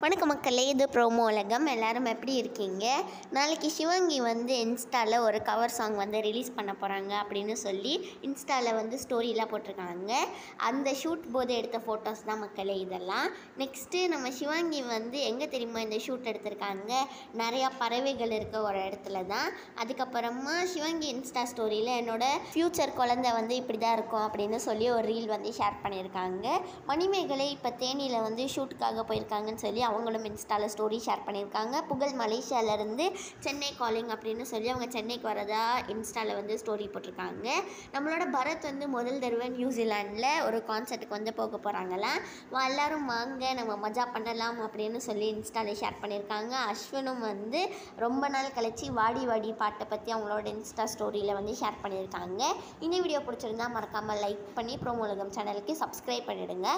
வணக்கம் மக்களே, இது ப்ரோமோ உலகம். எல்லோரும் எப்படி இருக்கீங்க? நாளைக்கு சிவங்கி இன்ஸ்டாவில் ஒரு கவர் சாங் ரிலீஸ் பண்ண போகிறாங்க அப்படின்னு சொல்லி இன்ஸ்டாவில் ஸ்டோரிலாம் போட்டிருக்காங்க. அந்த ஷூட் போது எடுத்த ஃபோட்டோஸ் தான் மக்களே இதெல்லாம். நெக்ஸ்ட்டு நம்ம சிவங்கி எங்கே தெரியுமா இந்த ஷூட் எடுத்திருக்காங்க? நிறையா பறவைகள் இருக்க ஒரு இடத்துல தான். அதுக்கப்புறமா சிவங்கி இன்ஸ்டா ஸ்டோரியில் என்னோடய ஃப்யூச்சர் குழந்தை இப்படி தான் இருக்கும் அப்படின்னு சொல்லி ஒரு ரீல் ஷேர் பண்ணியிருக்காங்க. மணிமேகலை இப்போ தேனியில் ஷூட்டுக்காக போயிருக்காங்கன்னு சொல்லி அவங்களும் இன்ஸ்டாவில் ஸ்டோரி ஷேர் பண்ணியிருக்காங்க. புகழ் மலேசியாவிலேருந்து சென்னை காலிங் அப்படின்னு சொல்லி அவங்க சென்னைக்கு வரதா இன்ஸ்டாவில் ஸ்டோரி போட்டிருக்காங்க. நம்மளோட பரத் முதல் தடவை நியூசிலாண்டில் ஒரு கான்சர்ட்டுக்கு போக போகிறாங்களாம். எல்லோரும் வாங்க நம்ம மஜா பண்ணலாம் அப்படின்னு சொல்லி இன்ஸ்டாவில் ஷேர் பண்ணியிருக்காங்க. அஸ்வினும் ரொம்ப நாள் கழிச்சு வாடி வாடி பாட்டை பற்றி அவங்களோட இன்ஸ்டா ஸ்டோரியில் ஷேர் பண்ணியிருக்காங்க. இந்த வீடியோ பிடிச்சிருந்தா மறக்காமல் லைக் பண்ணி ப்ரோமோ உலகம் சேனலுக்கு சப்ஸ்கிரைப் பண்ணிவிடுங்க.